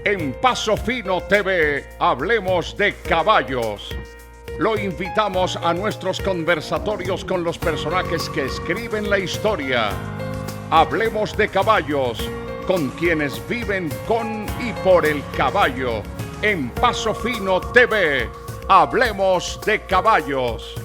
En Paso Fino TV, hablemos de caballos. Lo invitamos a nuestros conversatorios con los personajes que escriben la historia. Hablemos de caballos, con quienes viven con y por el caballo. En Paso Fino TV, hablemos de caballos.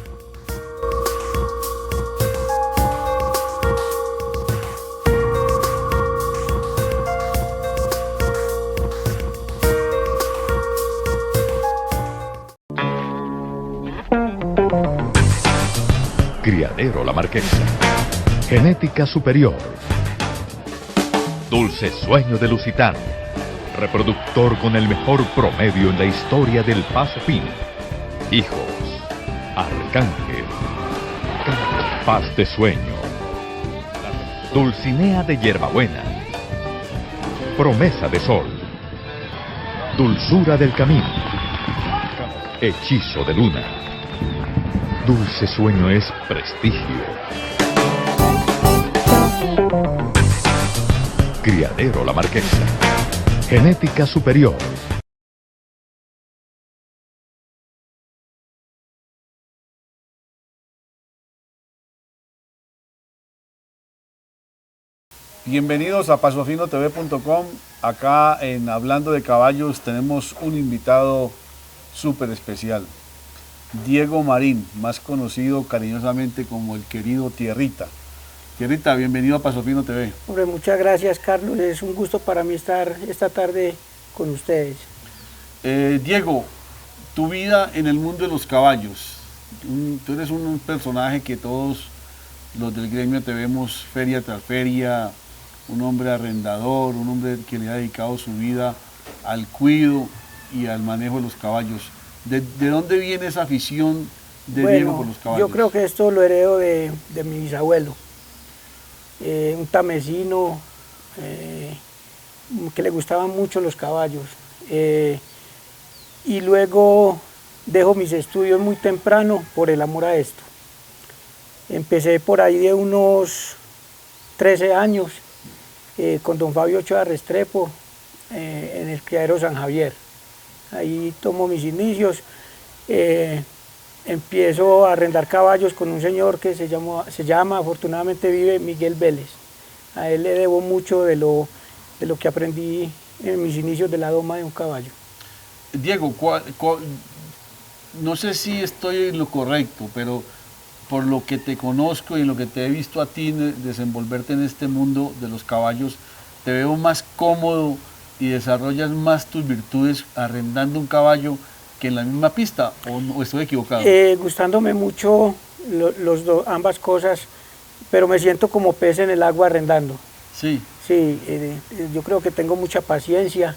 Criadero La Marquesa. Genética superior. Dulce sueño de Lusitano. Reproductor con el mejor promedio en la historia del Paso Fino. Hijos. Arcángel. Paz de sueño. Dulcinea de Hierbabuena. Promesa de sol. Dulzura del camino. Hechizo de luna. Dulce sueño es prestigio. Criadero La Marquesa. Genética superior. Bienvenidos a pasofinotv.com. Acá en Hablando de Caballos tenemos un invitado súper especial. Diego Marín, más conocido cariñosamente como el querido Tierrita. Tierrita, bienvenido a Paso Fino TV. Hombre, muchas gracias, Carlos. Es un gusto para mí estar esta tarde con ustedes. Diego, tu vida en el mundo de los caballos. Tú eres un personaje que todos los del gremio te vemos feria tras feria, un hombre arrendador, un hombre que le ha dedicado su vida al cuido y al manejo de los caballos. ¿De dónde viene esa afición de Diego por los caballos? Yo creo que esto lo heredo de mi bisabuelo, un tamesino que le gustaban mucho los caballos. Y luego dejo mis estudios muy temprano por el amor a esto. Empecé por ahí de unos 13 años con don Fabio Ochoa Restrepo en el criadero San Javier. Ahí tomo mis inicios, empiezo a arrendar caballos con un señor que se llama, afortunadamente vive, Miguel Vélez. A él le debo mucho de lo que aprendí en mis inicios de la doma de un caballo. Diego, no sé si estoy en lo correcto, pero por lo que te conozco y lo que te he visto a ti desenvolverte en este mundo de los caballos, te veo más cómodo y desarrollas más tus virtudes arrendando un caballo que en la misma pista, ¿o estoy equivocado? Gustándome mucho ambas cosas, pero me siento como pez en el agua arrendando. Sí. Sí, yo creo que tengo mucha paciencia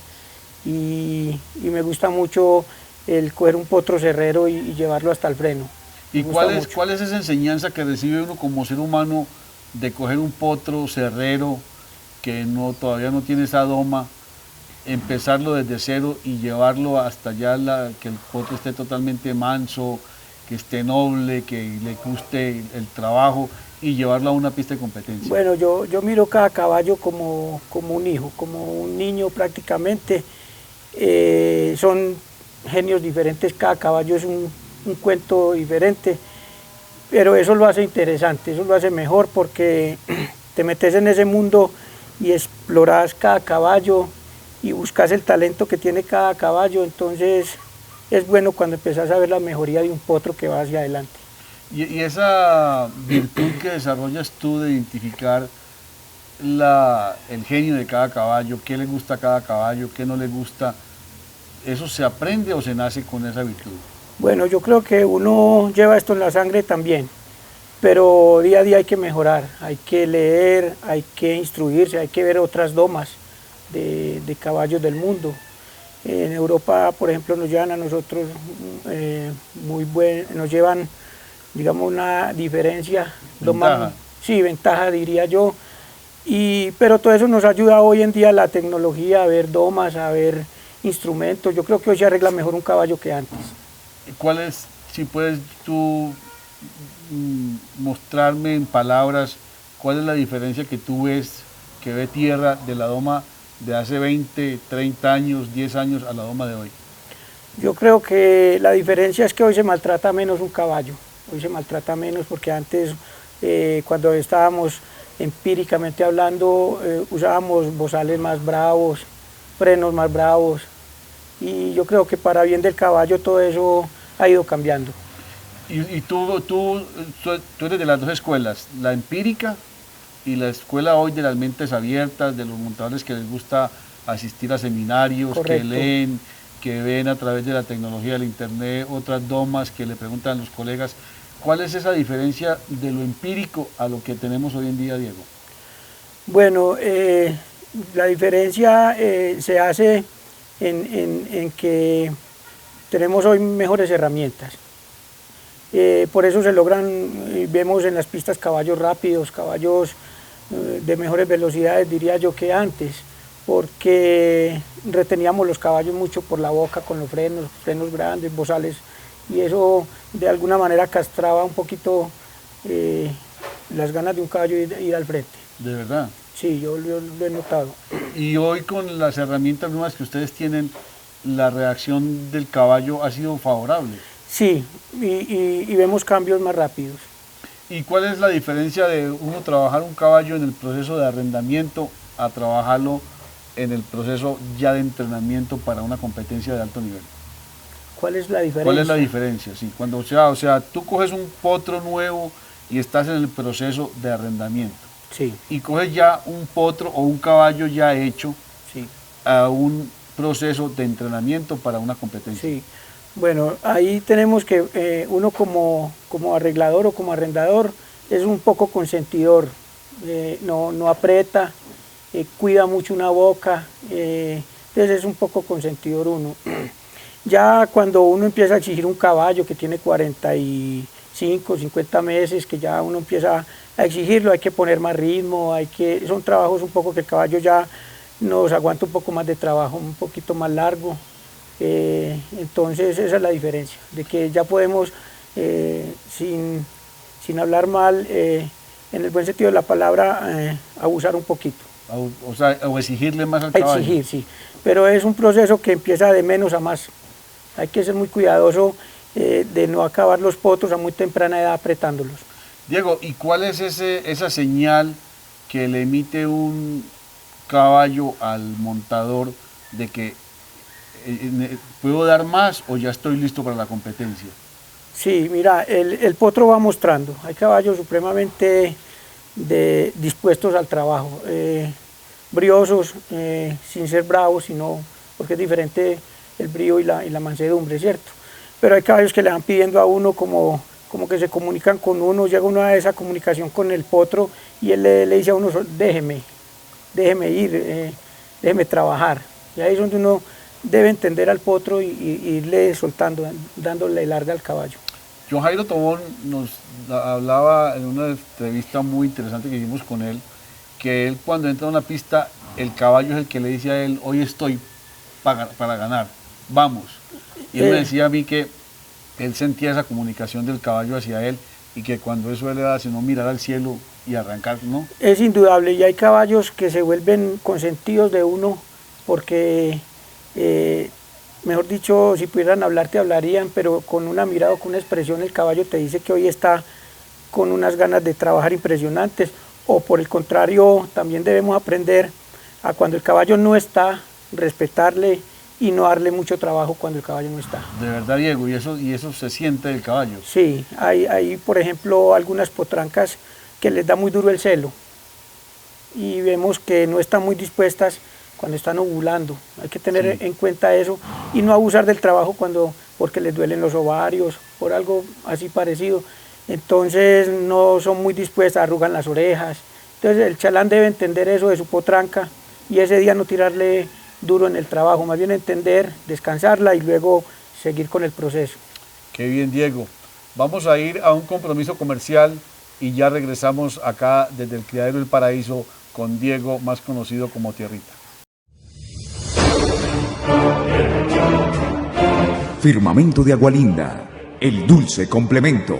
y me gusta mucho el coger un potro cerrero y llevarlo hasta el freno. ¿Y cuál es esa enseñanza que recibe uno como ser humano de coger un potro cerrero que todavía no tiene esa doma, empezarlo desde cero y llevarlo hasta allá, que el potro esté totalmente manso, que esté noble, que le guste el trabajo y llevarlo a una pista de competencia? Bueno, yo miro cada caballo como un hijo, como un niño prácticamente. Son genios diferentes, cada caballo es un cuento diferente, pero eso lo hace interesante, eso lo hace mejor porque te metes en ese mundo y exploras cada caballo y buscas el talento que tiene cada caballo, entonces es bueno cuando empezás a ver la mejoría de un potro que va hacia adelante. Y esa virtud que desarrollas tú de identificar el genio de cada caballo, qué le gusta a cada caballo, qué no le gusta, ¿eso se aprende o se nace con esa virtud? Bueno, yo creo que uno lleva esto en la sangre también, pero día a día hay que mejorar, hay que leer, hay que instruirse, hay que ver otras domas de caballos del mundo. En Europa, por ejemplo, nos llevan a nosotros nos llevan, digamos, una diferencia. Ventaja. Sí, ventaja diría yo. Pero todo eso nos ayuda hoy en día la tecnología, a ver domas, a ver instrumentos. Yo creo que hoy se arregla mejor un caballo que antes. ¿Cuál es, si puedes tú mostrarme en palabras, cuál es la diferencia que tú ves, que ve Tierra de la doma de hace 20, 30 años, 10 años a la doma de hoy? Yo creo que la diferencia es que hoy se maltrata menos un caballo, hoy se maltrata menos porque antes cuando estábamos empíricamente hablando usábamos bozales más bravos, frenos más bravos y yo creo que para bien del caballo todo eso ha ido cambiando. Y tú eres de las dos escuelas, la empírica y la escuela hoy de las mentes abiertas, de los montadores que les gusta asistir a seminarios, Correcto. que leen, que ven a través de la tecnología del internet otras domas, que le preguntan a los colegas. ¿Cuál es esa diferencia de lo empírico a lo que tenemos hoy en día, Diego? Bueno, la diferencia se hace en que tenemos hoy mejores herramientas. Por eso se logran, vemos en las pistas caballos rápidos, caballos de mejores velocidades, diría yo, que antes, porque reteníamos los caballos mucho por la boca con los frenos grandes, bozales, y eso de alguna manera castraba un poquito las ganas de un caballo ir al frente. ¿De verdad? Sí, yo lo he notado. Y hoy con las herramientas nuevas que ustedes tienen, la reacción del caballo ha sido favorable. Sí, y vemos cambios más rápidos. ¿Y cuál es la diferencia de uno trabajar un caballo en el proceso de arrendamiento a trabajarlo en el proceso ya de entrenamiento para una competencia de alto nivel? ¿Cuál es la diferencia? ¿Cuál es la diferencia? Sí, cuando, o sea, tú coges un potro nuevo y estás en el proceso de arrendamiento. Sí, Y coges ya un potro o un caballo ya hecho sí, a un proceso de entrenamiento para una competencia. sí. Bueno, ahí tenemos que uno como arreglador o como arrendador es un poco consentidor, no aprieta, cuida mucho una boca, entonces es un poco consentidor uno. Ya cuando uno empieza a exigir un caballo que tiene 45, 50 meses, que ya uno empieza a exigirlo, hay que poner más ritmo, son trabajos un poco que el caballo ya nos aguanta un poco más de trabajo, un poquito más largo. Entonces esa es la diferencia, de que ya podemos, sin hablar mal, en el buen sentido de la palabra, abusar un poquito. O sea, o exigirle más al caballo. Exigir, sí, pero es un proceso que empieza de menos a más. Hay que ser muy cuidadoso de no acabar los potros a muy temprana edad apretándolos. Diego, ¿y cuál es esa señal que le emite un caballo al montador de que puedo dar más o ya estoy listo para la competencia? Sí, mira, el potro va mostrando. Hay caballos supremamente dispuestos al trabajo, briosos, sin ser bravos, sino porque es diferente el brío y la mansedumbre, ¿cierto? Pero hay caballos que le van pidiendo a uno como que se comunican con uno, llega uno a esa comunicación con el potro y él le dice a uno, déjeme ir, déjeme trabajar. Y ahí es donde uno debe entender al potro y irle soltando, dándole larga al caballo. John Jairo Tobón nos hablaba en una entrevista muy interesante que hicimos con él, que él cuando entra a una pista, el caballo es el que le dice a él, hoy estoy para ganar, vamos. Y él me decía a mí que él sentía esa comunicación del caballo hacia él y que cuando eso él le da, sino mirar al cielo y arrancar, ¿no? Es indudable, y hay caballos que se vuelven consentidos de uno porque, mejor dicho, si pudieran hablar te hablarían, pero con una mirada o con una expresión el caballo te dice que hoy está con unas ganas de trabajar impresionantes, o por el contrario, también debemos aprender a cuando el caballo no está, respetarle y no darle mucho trabajo cuando el caballo no está. De verdad, Diego, y eso se siente del caballo. Sí, hay por ejemplo algunas potrancas que les da muy duro el celo y vemos que no están muy dispuestas cuando están ovulando. Hay que tener en cuenta eso y no abusar del trabajo porque les duelen los ovarios, por algo así parecido. Entonces no son muy dispuestas, arrugan las orejas. Entonces el chalán debe entender eso de su potranca y ese día no tirarle duro en el trabajo, más bien entender, descansarla y luego seguir con el proceso. Qué bien, Diego. Vamos a ir a un compromiso comercial y ya regresamos acá desde el Criadero del Paraíso con Diego, más conocido como Tierrita. Firmamento de Agualinda, el dulce complemento.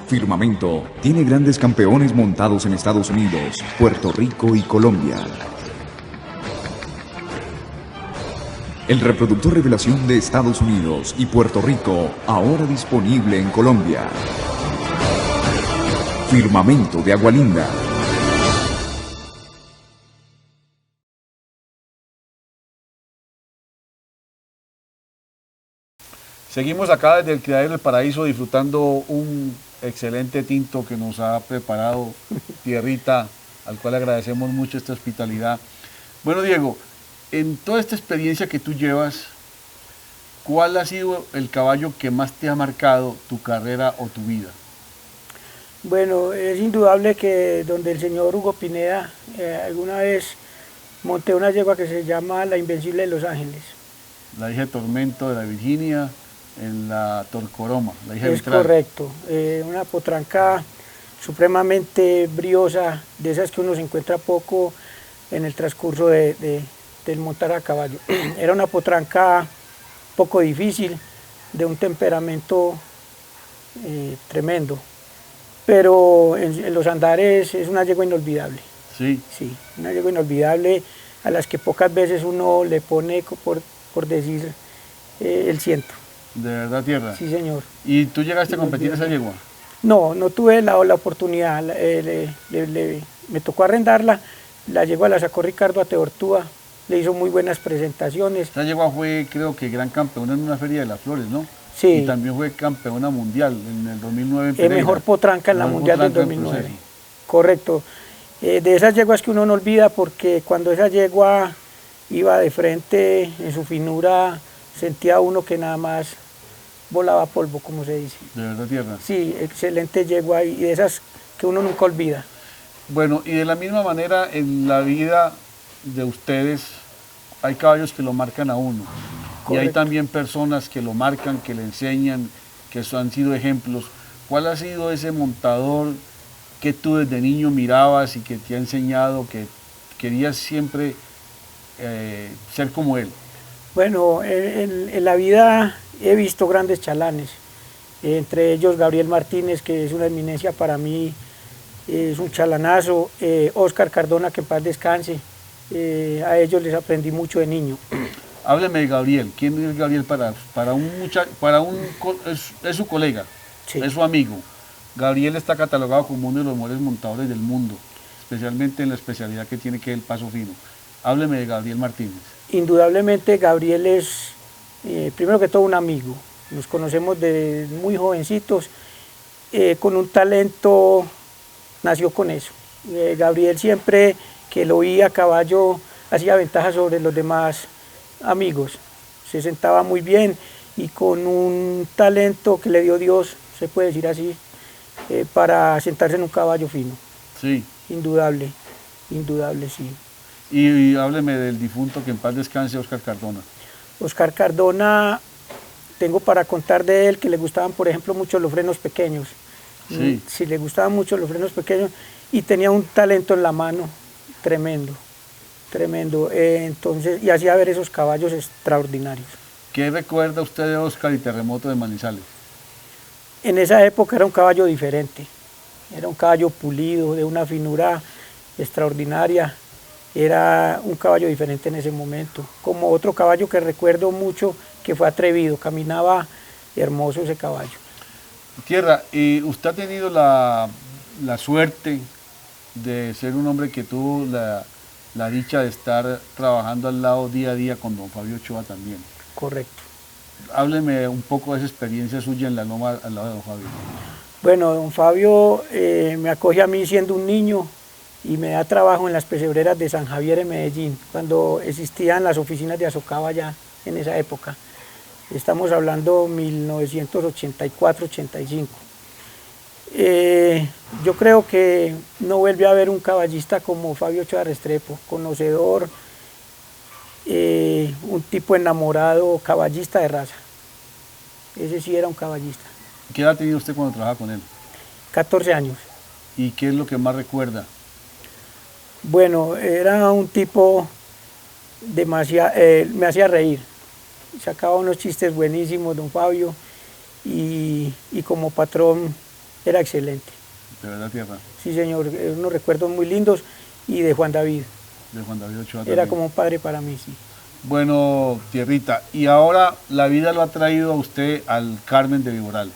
Firmamento tiene grandes campeones montados en Estados Unidos, Puerto Rico y Colombia. El reproductor revelación de Estados Unidos y Puerto Rico, ahora disponible en Colombia. Firmamento de Agualinda. Seguimos acá desde el Criadero del Paraíso disfrutando un excelente tinto que nos ha preparado Tierrita, al cual agradecemos mucho esta hospitalidad. Bueno, Diego, en toda esta experiencia que tú llevas, ¿cuál ha sido el caballo que más te ha marcado tu carrera o tu vida? Bueno, es indudable que donde el señor Hugo Pineda, alguna vez monté una yegua que se llama La Invencible de Los Ángeles. La hija de Tormento de la Virginia, en la Torcoroma, la hija de Es correcto, una potranca supremamente briosa, de esas que uno se encuentra poco en el transcurso del montar a caballo. Era una potranca poco difícil, de un temperamento tremendo, pero en los andares es una yegua inolvidable. Sí. Sí, una yegua inolvidable a las que pocas veces uno le pone, por decir, el ciento. ¿De verdad, Tierra? Sí, señor. ¿Y tú llegaste a competir esa yegua? No, no tuve la oportunidad, me tocó arrendarla, la yegua la sacó Ricardo Ateortúa, le hizo muy buenas presentaciones. Esa yegua fue, creo que, gran campeona en una feria de las flores, ¿no? Sí. Y también fue campeona mundial en el 2009 en Pereira. Mejor potranca en la mundial del 2009. Correcto. De esas yeguas que uno no olvida, porque cuando esa yegua iba de frente, en su finura, sentía uno que nada más volaba polvo, como se dice. ¿De verdad, Tierra? Sí, excelente yegua y de esas que uno nunca olvida. Bueno, y de la misma manera en la vida de ustedes hay caballos que lo marcan a uno. Correcto. Y hay también personas que lo marcan, que le enseñan, que han sido ejemplos. ¿Cuál ha sido ese montador que tú desde niño mirabas y que te ha enseñado, que querías siempre ser como él? Bueno, en la vida he visto grandes chalanes, entre ellos Gabriel Martínez, que es una eminencia para mí, es un chalanazo, Óscar Cardona, que en paz descanse, a ellos les aprendí mucho de niño. Hábleme de Gabriel. ¿Quién es Gabriel para un muchacho? Es su colega, Sí. es su amigo. Gabriel está catalogado como uno de los mejores montadores del mundo, especialmente en la especialidad que tiene, que es el paso fino. Hábleme de Gabriel Martínez. Indudablemente Gabriel es, primero que todo, un amigo. Nos conocemos de muy jovencitos, con un talento, nació con eso. Gabriel siempre que lo oía a caballo hacía ventaja sobre los demás amigos. Se sentaba muy bien y con un talento que le dio Dios, se puede decir así, para sentarse en un caballo fino. Sí. Indudable, indudable, sí. Y hábleme del difunto, que en paz descanse, Óscar Cardona. Óscar Cardona, tengo para contar de él que le gustaban, por ejemplo, mucho los frenos pequeños. Sí. Sí, le gustaban mucho los frenos pequeños y tenía un talento en la mano tremendo, tremendo. Entonces, y hacía ver esos caballos extraordinarios. ¿Qué recuerda usted de Óscar y Terremoto de Manizales? En esa época era un caballo diferente, era un caballo pulido, de una finura extraordinaria. Era un caballo diferente en ese momento, como otro caballo que recuerdo mucho, que fue Atrevido, caminaba hermoso ese caballo. Tierra, ¿y usted ha tenido la suerte de ser un hombre que tuvo la dicha de estar trabajando al lado día a día con don Fabio Ochoa también? Correcto. Hábleme un poco de esa experiencia suya en la loma al lado de don Fabio. Bueno, don Fabio me acoge a mí siendo un niño y me da trabajo en las pesebreras de San Javier en Medellín, cuando existían las oficinas de Azocaba ya en esa época. Estamos hablando 1984-85. Yo creo que no vuelve a haber un caballista como Fabio Ochoa Restrepo, conocedor, un tipo enamorado, caballista de raza. Ese sí era un caballista. ¿Qué edad ha tenido usted cuando trabajaba con él? 14 años. ¿Y qué es lo que más recuerda? Bueno, era un tipo demasiado, me hacía reír. Sacaba unos chistes buenísimos, don Fabio, y como patrón Era excelente. De verdad, tierra. Sí, señor, unos recuerdos muy lindos. Y de Juan David. De Juan David Ochoa Era también. como un padre para mí, sí. Bueno, tierrita, y ahora la vida lo ha traído a usted al Carmen de Viboral,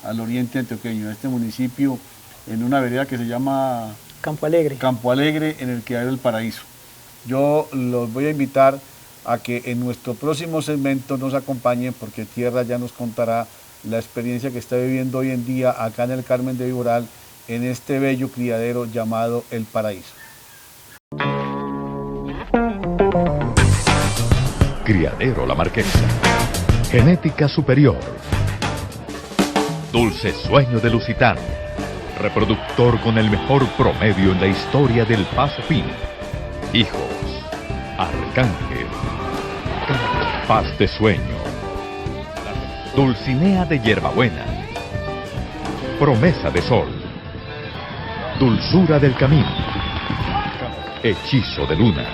al oriente antioqueño, a este municipio, en una vereda que se llama Campo Alegre. Campo Alegre, en el Criadero del Paraíso. Yo los voy a invitar a que en nuestro próximo segmento nos acompañen, porque Tierra ya nos contará la experiencia que está viviendo hoy en día acá en el Carmen de Viboral, en este bello criadero llamado El Paraíso. Criadero La Marquesa. Genética superior. Dulce sueño de Lusitano. Reproductor con el mejor promedio en la historia del paso fino. Hijos. Arcángel. Paz de sueño. Dulcinea de Hierbabuena. Promesa de sol. Dulzura del camino. Hechizo de luna.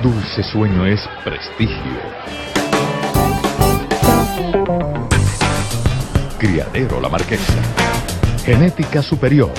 Dulce sueño es prestigio. Criadero La Marquesa. Genética superior.